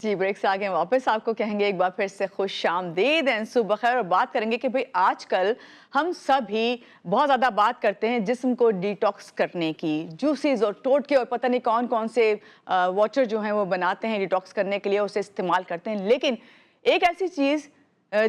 जी, break से आगे वापस आपको कहेंगे एक बार फिर से खुशामदीद एंड सुबह खैर। और बात करेंगे कि भाई आजकल हम सभी बहुत ज़्यादा बात करते हैं जिस्म को डिटॉक्स करने की, जूसेस और टोटके और पता नहीं कौन कौन से वाटर जो हैं वो बनाते हैं डिटॉक्स करने के लिए, उसे इस्तेमाल करते हैं। लेकिन एक ऐसी चीज़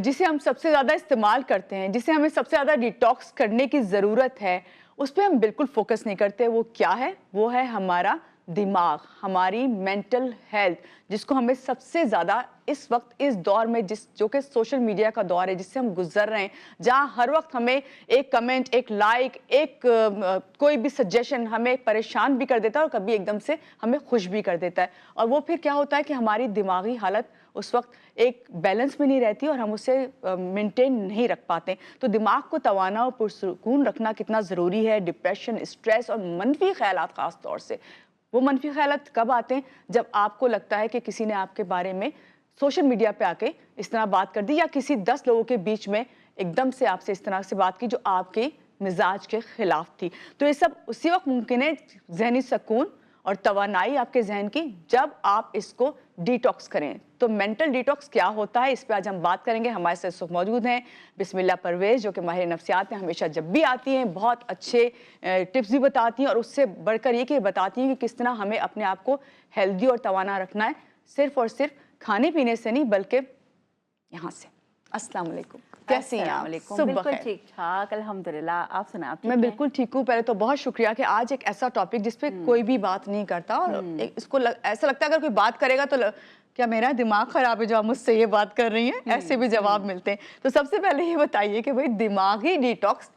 जिसे हम सबसे ज़्यादा इस्तेमाल करते हैं, जिसे हमें सबसे ज़्यादा डिटॉक्स करने की ज़रूरत है, उस पर हम बिल्कुल फोकस नहीं करते। वो क्या है? वो है हमारा दिमाग, हमारी मेंटल हेल्थ, जिसको हमें सबसे ज़्यादा इस वक्त इस दौर में जो कि सोशल मीडिया का दौर है जिससे हम गुजर रहे हैं, जहाँ हर वक्त हमें एक कमेंट, एक लाइक, कोई भी सजेशन हमें परेशान भी कर देता है और कभी एकदम से हमें खुश भी कर देता है। और वो फिर क्या होता है कि हमारी दिमागी हालत उस वक्त एक बैलेंस में नहीं रहती और हम उसे मेंटेन नहीं रख पाते। तो दिमाग को तवाना और पुरसुकून रखना कितना ज़रूरी है। डिप्रेशन, स्ट्रेस और मनफी ख्यालात ख़ास तौर से, वो मनफी ख्यालात कब आते हैं? जब आपको लगता है कि किसी ने आपके बारे में सोशल मीडिया पे आके इस तरह बात कर दी, या किसी 10 लोगों के बीच में एकदम से आपसे इस तरह से बात की जो आपके मिजाज के खिलाफ थी। तो ये सब उसी वक्त मुमकिन है, जहनी सुकून और तवानाई आपके जहन की, जब आप इसको डिटॉक्स करें। तो मेंटल डिटॉक्स क्या होता है, इस पे आज हम बात करेंगे। हमारे साथ इस वक्त मौजूद हैं बिस्मिल्लाह परवेज, जो कि माहिर नफ्सियात हैं। हमेशा जब भी आती हैं बहुत अच्छे टिप्स भी बताती हैं, और उससे बढ़कर ये कि बताती हैं कि किस तरह हमें अपने आप को हेल्दी और तवाना रखना है, सिर्फ और सिर्फ खाने पीने से नहीं बल्कि यहाँ से। अस्सलाम वालेकुम, कैसी हैं आप? बिल्कुल ठीक ठाक अल्हम्दुलिल्लाह, आप सुनाएं, आप ठीक मैं हैं? बिल्कुल ठीक हूँ। पहले तो बहुत शुक्रिया कि आज एक ऐसा टॉपिक जिस पे कोई भी बात नहीं करता, और इसको ऐसा लगता है अगर कोई बात करेगा तो क्या मेरा दिमाग खराब है जो आप मुझसे ये बात कर रही हैं, ऐसे भी जवाब मिलते हैं। तो सबसे पहले ये बताइए कि भाई दिमागी डिटॉक्स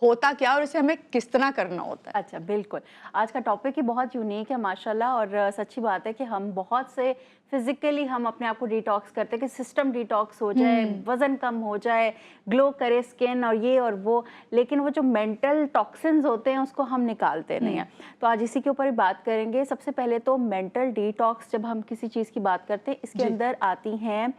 होता क्या और इसे हमें किस तरह करना होता है? अच्छा, बिल्कुल। आज का टॉपिक ही बहुत यूनिक है माशाल्लाह, और सच्ची बात है कि हम बहुत से फिजिकली हम अपने आप को डिटॉक्स करते हैं कि सिस्टम डिटॉक्स हो जाए, वजन कम हो जाए, ग्लो करे स्किन और ये और वो, लेकिन वो जो मेंटल टॉक्सिन्स होते हैं उसको हम निकालते नहीं हैं। तो आज इसी के ऊपर ही बात करेंगे। सबसे पहले तो मेंटल डिटॉक्स, जब हम किसी चीज़ की बात करते हैं, इसके अंदर आती हैं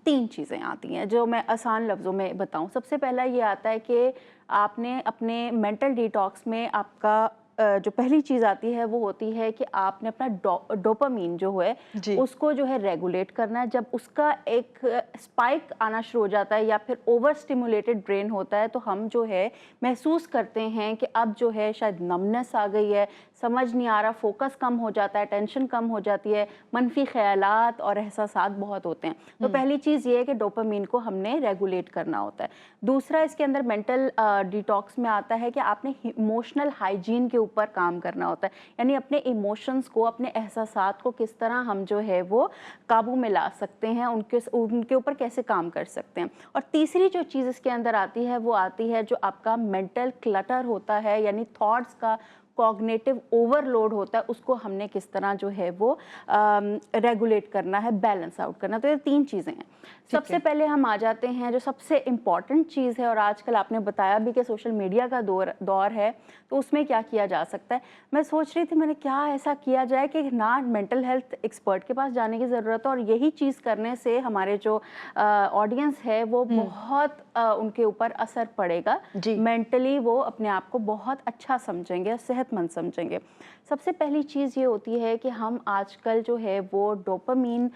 3 चीज़ें आती हैं जो मैं आसान लफ्ज़ों में बताऊँ। सबसे पहला ये आता है कि आपने अपने मेंटल डिटॉक्स में आपका जो पहली चीज़ आती है वो होती है कि आपने अपना डोपामीन जो है उसको जो है रेगुलेट करना है। जब उसका एक स्पाइक आना शुरू हो जाता है या फिर ओवर स्टिमुलेटेड ब्रेन होता है, तो हम जो है महसूस करते हैं कि अब जो है शायद नमनेस आ गई है, समझ नहीं आ रहा, फोकस कम हो जाता है, टेंशन कम हो जाती है, मनफी ख्यालात और एहसासात बहुत होते हैं। तो पहली चीज़ ये है कि डोपामीन को हमने रेगुलेट करना होता है। दूसरा इसके अंदर मेंटल डिटॉक्स में आता है कि आपने इमोशनल हाइजीन के ऊपर काम करना होता है, यानी अपने इमोशंस को, अपने एहसासात को किस तरह हम जो है वो काबू में ला सकते हैं, उनके ऊपर कैसे काम कर सकते हैं। और तीसरी जो चीज़ इसके अंदर आती है वो आती है जो आपका मेंटल क्लटर होता है, यानी थॉट्स का कॉग्निटिव ओवरलोड होता है, उसको हमने किस तरह जो है वो रेगुलेट करना है, बैलेंस आउट करना। तो ये 3 चीज़ें हैं। सबसे पहले हम आ जाते हैं जो सबसे इम्पॉर्टेंट चीज़ है, और आजकल आपने बताया भी कि सोशल मीडिया का दौर है, तो उसमें क्या किया जा सकता है। मैं सोच रही थी मैंने क्या ऐसा किया जाए कि ना मेंटल हेल्थ एक्सपर्ट के पास जाने की ज़रूरत है, और यही चीज़ करने से हमारे जो ऑडियंस है वो बहुत उनके ऊपर असर पड़ेगा, मेंटली वो अपने आप को बहुत अच्छा समझेंगे, सेहतमंद समझेंगे। सबसे पहली चीज़ ये होती है कि हम आजकल जो है वो डोपामीन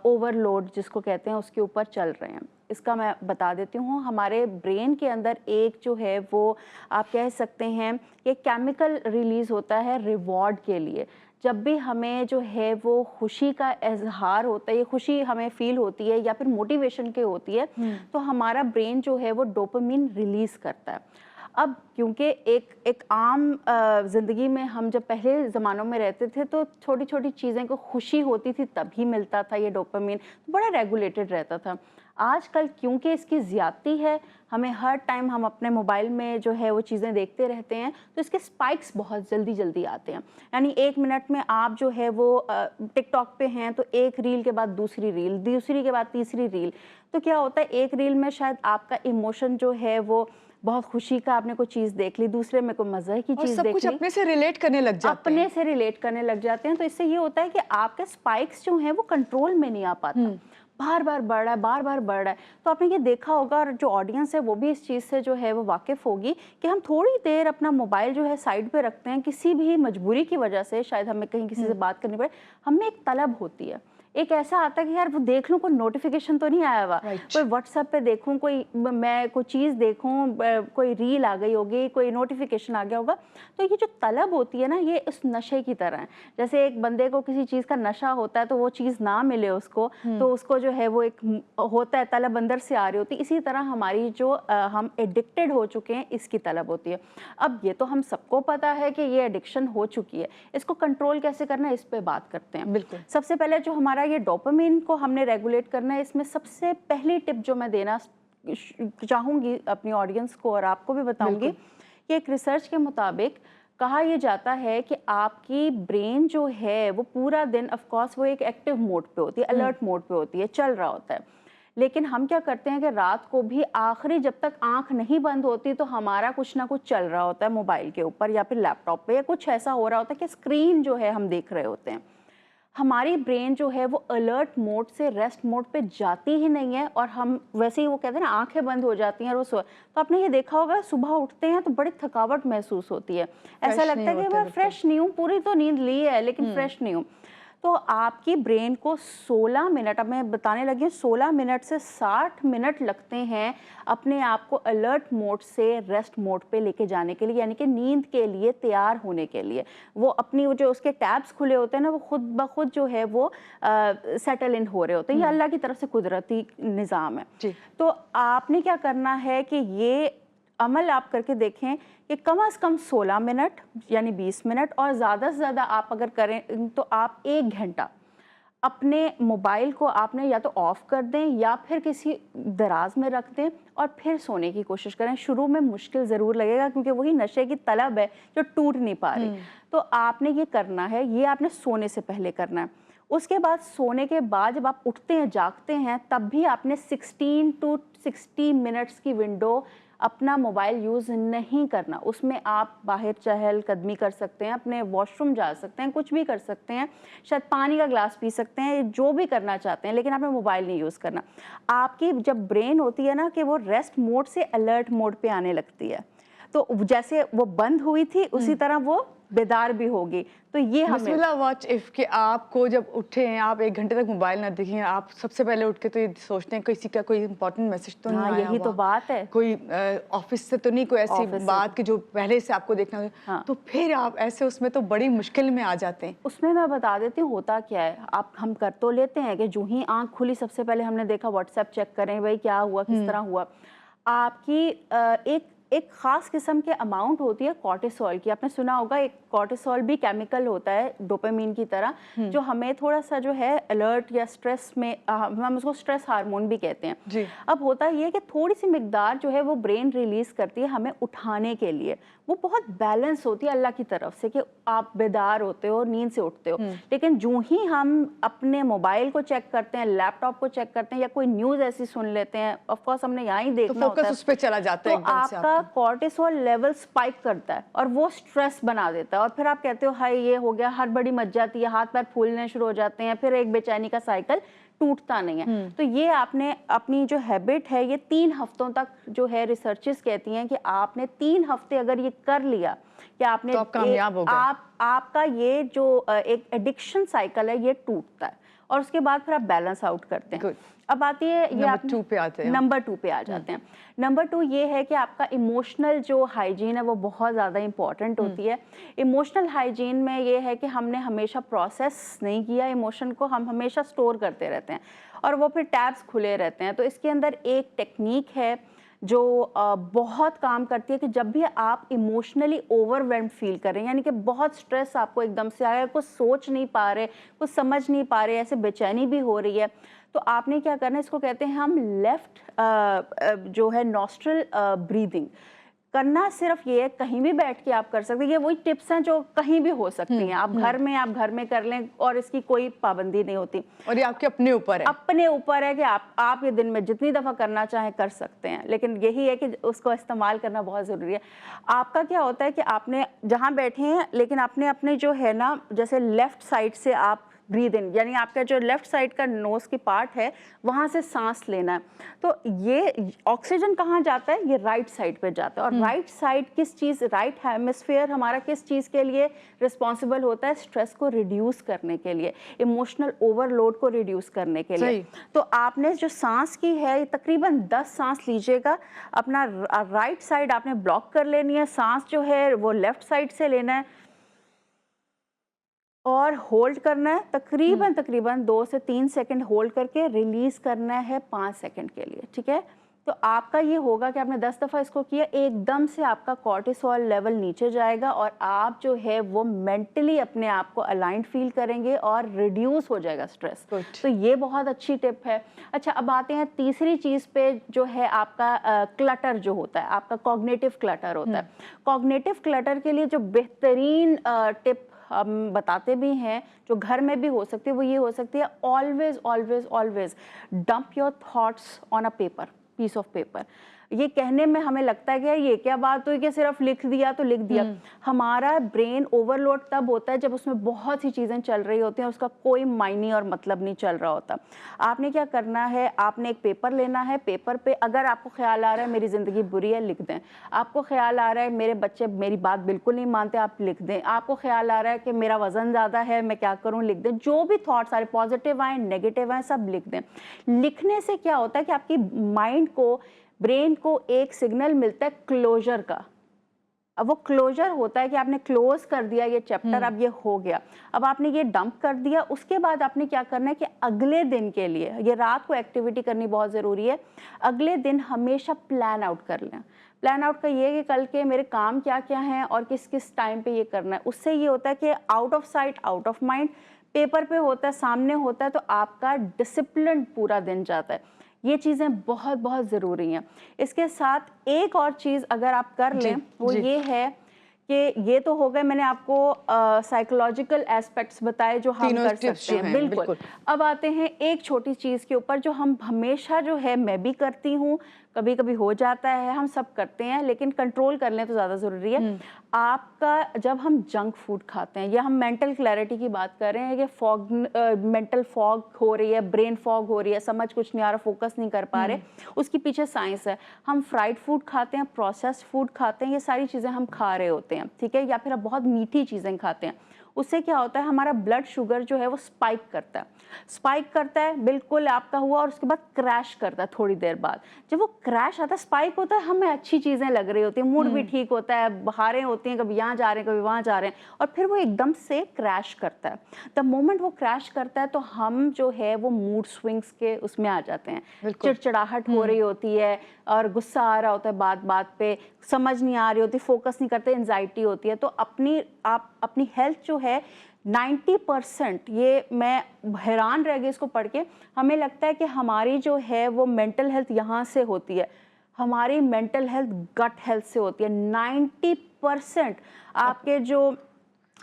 ओवरलोड जिसको कहते हैं उसके ऊपर चल रहे हैं। इसका मैं बता देती हूँ। हमारे ब्रेन के अंदर एक जो है वो आप कह सकते हैं कि केमिकल रिलीज़ होता है रिवॉर्ड के लिए। जब भी हमें जो है वो खुशी का इजहार होता है, ये खुशी हमें फील होती है या फिर मोटिवेशन के होती है, तो हमारा ब्रेन जो है वो डोपामीन रिलीज़ करता है। अब क्योंकि एक आम ज़िंदगी में हम जब पहले ज़मानों में रहते थे तो छोटी छोटी चीज़ें को खुशी होती थी तभी मिलता था ये डोपामीन, तो बड़ा रेगुलेटेड रहता था। आजकल क्योंकि इसकी ज़्यादती है, हमें हर टाइम हम अपने मोबाइल में जो है वो चीज़ें देखते रहते हैं, तो इसके स्पाइक्स बहुत जल्दी जल्दी आते हैं। यानी 1 मिनट में आप जो है वो टिकटॉक पे हैं तो एक रील के बाद दूसरी रील, दूसरी के बाद तीसरी रील, तो क्या होता है एक रील में शायद आपका इमोशन जो है वो बहुत खुशी का, आपने कोई चीज़ देख ली, दूसरे में कोई मज़े की चीज़ देख ली, अपने से रिलेट करने लग जाते हैं, अपने से रिलेट करने लग जाते हैं। तो इससे ये होता है कि आपके स्पाइक्स जो हैं वो कंट्रोल में नहीं आ पाता, बार बार बढ़ रहा है, बार बार बढ़ रहा है। तो आपने ये देखा होगा, और जो ऑडियंस है वो भी इस चीज़ से जो है वो वाकिफ़ होगी कि हम थोड़ी देर अपना मोबाइल जो है साइड पे रखते हैं, किसी भी मजबूरी की वजह से, शायद हमें कहीं किसी से बात करनी पड़े, हमें एक तलब होती है, ایک ایسا آتا ہے کہ یار وہ دیکھ لوں کوئی نوٹیفیکیشن تو نہیں آیا ہوا, کوئی واٹس ایپ پہ دیکھوں, کوئی میں کوئی چیز دیکھوں, کوئی ریل آ گئی ہوگی, کوئی نوٹیفیکیشن آ گیا ہوگا. تو یہ جو طلب ہوتی ہے نا, یہ اس نشے کی طرح ہے. جیسے ایک بندے کو کسی چیز کا نشہ ہوتا ہے تو وہ چیز نہ ملے اس کو, تو اس کو جو ہے وہ ایک ہوتا ہے طلب اندر سے آ رہی ہوتی. اسی طرح ہماری جو ہم ایڈکٹیڈ ہو چکے ہیں اس کی طلب ہوتی ہے. اب یہ تو ہم سب کو پتا ہے کہ یہ ایڈکشن ہو چکی ہے, اس کو کنٹرول کیسے کرنا ہے اس پہ بات کرتے ہیں. بالکل. سب سے پہلے جو ہمارا یہ ڈوپامین کو ہم نے ریگولیٹ کرنا ہے, اس میں سب سے پہلی ٹپ جو میں دینا چاہوں گی اپنی آڈینس کو اور آپ کو بھی بتاؤں گی کہ ایک ریسرچ کے مطابق کہا یہ جاتا ہے کہ آپ کی برین جو ہے وہ پورا دن آف کورس وہ ایک ایکٹیو موڈ پہ ہوتی ہے, الرٹ موڈ پہ ہوتی ہے, چل رہا ہوتا ہے. لیکن ہم کیا کرتے ہیں کہ رات کو بھی آخری جب تک آنکھ نہیں بند ہوتی تو ہمارا کچھ نہ کچھ چل رہا ہوتا ہے موبائل کے اوپر یا پھر لیپ ٹاپ پہ, یا کچھ ایسا ہو رہا ہوتا ہے کہ اسکرین جو ہے ہم دیکھ رہے ہوتے ہیں. ہماری برین جو ہے وہ الرٹ موڈ سے ریسٹ موڈ پہ جاتی ہی نہیں ہے, اور ہم ویسے ہی وہ کہتے ہیں نا آنکھیں بند ہو جاتی ہیں. اور تو آپ نے یہ دیکھا ہوگا صبح اٹھتے ہیں تو بڑی تھکاوٹ محسوس ہوتی ہے, ایسا لگتا ہے کہ میں فریش نہیں ہوں, پوری تو نیند لی ہے لیکن فریش نہیں ہوں. تو آپ کی برین کو 16 منٹ, اب میں بتانے لگی ہوں 16 منٹ سے 60 منٹ لگتے ہیں اپنے آپ کو الرٹ موڈ سے ریسٹ موڈ پہ لے کے جانے کے لیے, یعنی کہ نیند کے لیے تیار ہونے کے لیے. وہ اپنی جو اس کے ٹیبس کھلے ہوتے ہیں نا, وہ خود بخود جو ہے وہ سیٹل ان ہو رہے ہوتے ہیں. یہ اللہ کی طرف سے قدرتی نظام ہے. تو آپ نے کیا کرنا ہے کہ یہ عمل آپ کر کے دیکھیں کہ کم از کم 16 منٹ یعنی 20 منٹ, اور زیادہ سے زیادہ آپ اگر کریں تو آپ 1 گھنٹہ اپنے موبائل کو آپ نے یا تو آف کر دیں یا پھر کسی دراز میں رکھ دیں اور پھر سونے کی کوشش کریں. شروع میں مشکل ضرور لگے گا کیونکہ وہی نشے کی طلب ہے جو ٹوٹ نہیں پا رہی. تو آپ نے یہ کرنا ہے, یہ آپ نے سونے سے پہلے کرنا ہے. اس کے بعد سونے کے بعد جب آپ اٹھتے ہیں جاگتے ہیں تب بھی آپ نے 16 to 60 منٹس کی ونڈو اپنا موبائل یوز نہیں کرنا. اس میں آپ باہر چہل قدمی کر سکتے ہیں, اپنے واش روم جا سکتے ہیں, کچھ بھی کر سکتے ہیں, شاید پانی کا گلاس پی سکتے ہیں, جو بھی کرنا چاہتے ہیں, لیکن آپ نے موبائل نہیں یوز کرنا. آپ کی جب برین ہوتی ہے نا کہ وہ ریسٹ موڈ سے الرٹ موڈ پہ آنے لگتی ہے, تو جیسے وہ بند ہوئی تھی اسی طرح وہ بیدار بھی ہوگی. تو یہ بسم اللہ واچ اف کہ آپ کو جب اٹھے ہیں آپ 1 گھنٹے تک موبائل نہ دیکھیں, آپ سب سے پہلے اٹھ کے تو یہ سوچتے ہیں کسی کا کوئی امپورٹنٹ میسج تو نہیں آیا, یہی تو بات ہے, کوئی آفس سے تو نہیں, کوئی ایسی بات کہ جو پہلے سے آپ کو دیکھنا ہو, تو پھر آپ ایسے اس میں تو بڑی مشکل میں آ جاتے ہیں. اس میں بتا دیتی ہوں ہوتا کیا ہے. ہم کر تو لیتے ہیں کہ جو ہی آنکھ کھلی سب سے پہلے ہم نے دیکھا واٹس ایپ چیک کریں بھائی کیا ہوا, کس طرح ہوا. آپ کی ایک خاص قسم کے اماؤنٹ ہوتی ہے کورٹیسول کی. آپ نے سنا ہوگا ایک کورٹیسول بھی کیمیکل ہوتا ہے ڈوپامین کی طرح, جو ہمیں تھوڑا سا جو ہے الرٹ یا سٹریس میں, ہم اس کو سٹریس ہارمون بھی کہتے ہیں. اب ہوتا یہ ہے کہ تھوڑی سی مقدار جو ہے وہ برین ریلیز کرتی ہے ہمیں اٹھانے کے لیے. وہ بہت بیلنس ہوتی ہے اللہ کی طرف سے کہ آپ بیدار ہوتے ہو, نیند سے اٹھتے ہو. لیکن جو ہی ہم اپنے موبائل کو چیک کرتے ہیں, لیپ ٹاپ کو چیک کرتے ہیں, یا کوئی نیوز ایسی سن لیتے ہیں, آف کورس ہم نے یہاں ہی دیکھنا ہوتا ہے, فوکس اس پہ چلا جاتا ہے, تو آپ کا کورٹیسول لیول سپائک کرتا ہے اور وہ سٹریس بنا دیتا ہے. اور پھر آپ کہتے ہو ہائی یہ ہو گیا, ہر بڑی مچ جاتی ہے, ہاتھ پیر پھولنے شروع ہو جاتے ہیں, پھر ایک بے چینی کا سائیکل ٹوٹتا نہیں ہے. تو یہ آپ نے اپنی جو ہیبٹ ہے یہ 3 ہفتوں تک جو ہے ریسرچز کہتی ہیں کہ آپ نے 3 ہفتے اگر یہ کر لیا کہ آپ نے آپ کا یہ جو ایک ایڈکشن سائیکل ہے یہ ٹوٹتا ہے, اور اس کے بعد پھر آپ بیلنس آؤٹ کرتے ہیں. اب آتی ہے یہ آپ نمبر 2 پہ آ جاتے ہیں. نمبر 2 یہ ہے کہ آپ کا ایموشنل جو ہائیجین ہے وہ بہت زیادہ امپورٹنٹ ہوتی ہے. ایموشنل ہائیجین میں یہ ہے کہ ہم نے ہمیشہ پروسیس نہیں کیا ایموشن کو, ہم ہمیشہ سٹور کرتے رہتے ہیں اور وہ پھر ٹیبس کھلے رہتے ہیں. تو اس کے اندر ایک ٹیکنیک ہے جو بہت کام کرتی ہے کہ جب بھی آپ ایموشنلی اوور ویلمڈ فیل کریں, یعنی کہ بہت سٹریس آپ کو ایک دم سے آیا, کچھ سوچ نہیں پا رہے, کچھ سمجھ نہیں پا رہے, ایسے بے چینی بھی ہو رہی ہے, تو آپ نے کیا کرنا ہے, اس کو کہتے ہیں ہم لیفٹ جو ہے نوسٹرل بریدنگ کرنا. صرف یہ کہیں بھی بیٹھ کے آپ کر سکتے ہیں, یہ وہی ٹپس ہیں جو کہیں بھی ہو سکتی ہیں. آپ گھر میں کر لیں اور اس کی کوئی پابندی نہیں ہوتی, اور یہ آپ کے اپنے اوپر ہے کہ آپ یہ دن میں جتنی دفعہ کرنا چاہیں کر سکتے ہیں. لیکن یہی ہے کہ اس کو استعمال کرنا بہت ضروری ہے. آپ کا کیا ہوتا ہے کہ آپ نے جہاں بیٹھے ہیں لیکن آپ نے اپنے جو ہے نا جیسے لیفٹ سائڈ سے آپ ब्रीद इन, यानी आपका जो लेफ्ट साइड का नोज की पार्ट है वहाँ से सांस लेना है। तो ये ऑक्सीजन कहाँ जाता है, ये राइट साइड पे जाता है। और राइट साइड किस चीज़, राइट हेमिस्फीयर हमारा किस चीज़ के लिए रिस्पॉन्सिबल होता है, स्ट्रेस को रिड्यूस करने के लिए, इमोशनल ओवरलोड को रिड्यूस करने के लिए। तो आपने जो सांस की है ये तकरीबन 10 सांस लीजिएगा, अपना राइट साइड आपने ब्लॉक कर लेनी है, सांस जो है वो लेफ्ट साइड से लेना है और होल्ड करना है, तकरीबन 2 से 3 सेकंड होल्ड करके रिलीज करना है 5 सेकंड के लिए, ठीक है। तो आपका ये होगा कि आपने 10 दफ़ा इसको किया, एकदम से आपका कॉर्टिसोल लेवल नीचे जाएगा और आप जो है वो मेंटली अपने आप को अलाइंड फील करेंगे और रिड्यूस हो जाएगा स्ट्रेस। तो ये बहुत अच्छी टिप है। अच्छा, अब आते हैं तीसरी चीज़ पे, जो है आपका क्लटर जो होता है, आपका कॉग्निटिव क्लटर होता है। कॉग्निटिव क्लटर के लिए जो बेहतरीन टिप हम बताते भी हैं, जो घर में भी हो सकती है, वो ये हो सकती है, always always always dump your thoughts on a paper, piece of paper. ये कहने में हमें लगता है कि ये क्या बात हुई कि सिर्फ लिख दिया तो लिख दिया। हमारा ब्रेन ओवरलोड तब होता है जब उसमें बहुत सी चीज़ें चल रही होती हैं, उसका कोई मायने और मतलब नहीं चल रहा होता। आपने क्या करना है, आपने एक पेपर लेना है, पेपर पे अगर आपको ख्याल आ रहा है मेरी ज़िंदगी बुरी है, लिख दें। आपको ख्याल आ रहा है मेरे बच्चे मेरी बात बिल्कुल नहीं मानते, आप लिख दें। आपको ख्याल आ रहा है कि मेरा वज़न ज़्यादा है, मैं क्या करूँ, लिख दें। जो भी थॉट्स सारे पॉजिटिव आए नेगेटिव आए सब लिख दें। लिखने से क्या होता है कि आपकी माइंड को, ब्रेन को एक सिग्नल मिलता है क्लोजर का। अब वो क्लोजर होता है कि आपने क्लोज कर दिया ये चैप्टर, अब ये हो गया, अब आपने ये डंप कर दिया। उसके बाद आपने क्या करना है कि अगले दिन के लिए, ये रात को एक्टिविटी करनी बहुत ज़रूरी है, अगले दिन हमेशा प्लान आउट कर लें। प्लान आउट का ये है कि कल के मेरे काम क्या क्या हैं और किस किस टाइम पे ये करना है। उससे ये होता है कि out of sight out of mind, paper पे होता है, सामने होता है, तो आपका डिसिप्लिन पूरा दिन जाता है। ये चीज़ें बहुत बहुत ज़रूरी हैं। इसके साथ एक और चीज़ अगर आप कर लें वो ये है कि ये तो हो गए मैंने आपको साइकोलॉजिकल एस्पेक्ट्स बताए जो हम कर सकते हैं, बिल्कुल। अब आते हैं एक छोटी चीज़ के ऊपर जो हम हमेशा, जो है मैं भी करती हूँ, कभी कभी हो जाता है, हम सब करते हैं, लेकिन कंट्रोल कर लें तो ज़्यादा ज़रूरी है। आपका जब हम जंक फूड खाते हैं, या हम मेंटल क्लैरिटी की बात कर रहे हैं कि फॉग, मेंटल फॉग हो रही है, ब्रेन फॉग हो रही है, समझ कुछ नहीं आ रहा, फोकस नहीं कर पा रहे, उसके पीछे साइंस है। हम फ्राइड फूड खाते हैं, प्रोसेस्ड फूड खाते हैं, ये सारी चीज़ें हम खा रहे होते हैं, ठीक है, या फिर आप बहुत मीठी चीज़ें खाते हैं। उससे क्या होता है, हमारा ब्लड शुगर जो है वो स्पाइक करता है, बिल्कुल आपका हुआ, और उसके बाद क्रैश करता है थोड़ी देर बाद। जब वो क्रैश आता है, स्पाइक होता है, हमें अच्छी चीज़ें लग रही होती हैं, मूड भी ठीक होता है, बहारें होती हैं, कभी यहाँ जा रहे हैं कभी वहाँ जा रहे हैं, और फिर वो एकदम से क्रैश करता है। द मोमेंट वो क्रैश करता है तो हम जो है वो मूड स्विंग्स के उसमें आ जाते हैं, चिड़चिड़ाहट हो रही होती है और गुस्सा आ रहा होता है, बात बात पे समझ नहीं आ रही होती, फोकस नहीं करते, एंजाइटी होती है। तो आप अपनी हेल्थ जो है 90%, ये मैं हैरान रह गई इसको पढ़ के, हमें लगता है कि हमारी जो है वो मेंटल हेल्थ यहाँ से होती है, हमारी मेंटल हेल्थ गट हेल्थ से होती है। 90% आपके जो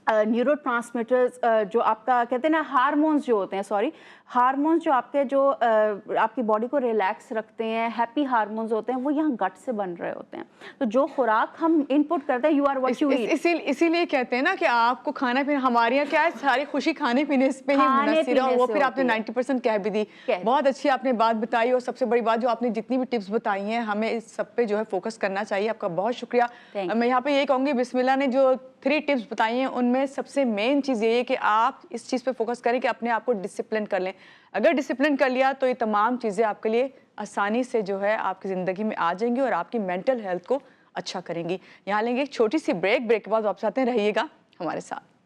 न्यूरोट्रांसमीटर्स, जो आपका कहते हैं ना हार्मोन्स जो होते हैं, हार्मोन्स जो आपके जो आपकी बॉडी को रिलैक्स रखते हैं, हैप्पी हार्मोन्स होते हैं, वो यहाँ गट से बन रहे होते हैं। तो जो खुराक हम इनपुट करते हैं, you are what you eat. इसीलिए कहते हैं ना कि आपको खाना पीना, हमारे यहाँ क्या है, सारी खुशी खाने पीने पे ही मुनहसर है, वो फिर आपने 90% कह भी दी। बहुत अच्छी आपने बात बताई, और सबसे बड़ी बात जो आपने जितनी भी टिप्स बताई हैं, हमें इस सब पे जो है फोकस करना चाहिए। आपका बहुत शुक्रिया। मैं यहाँ पे ये कहूँगी, बिस्मिल्लाह ने जो 3 टिप्स बताई हैं उनमें सबसे मेन चीज़ ये है कि आप इस चीज़ पे फोकस करें कि अपने आप को डिसिप्लिन कर लें। अगर डिसिप्लिन कर लिया तो ये तमाम चीज़ें आपके लिए आसानी से जो है आपकी ज़िंदगी में आ जाएंगी और आपकी मेंटल हेल्थ को अच्छा करेंगी। यहाँ लेंगे एक छोटी सी ब्रेक के बाद वापस आते हैं, रहिएगा हमारे साथ।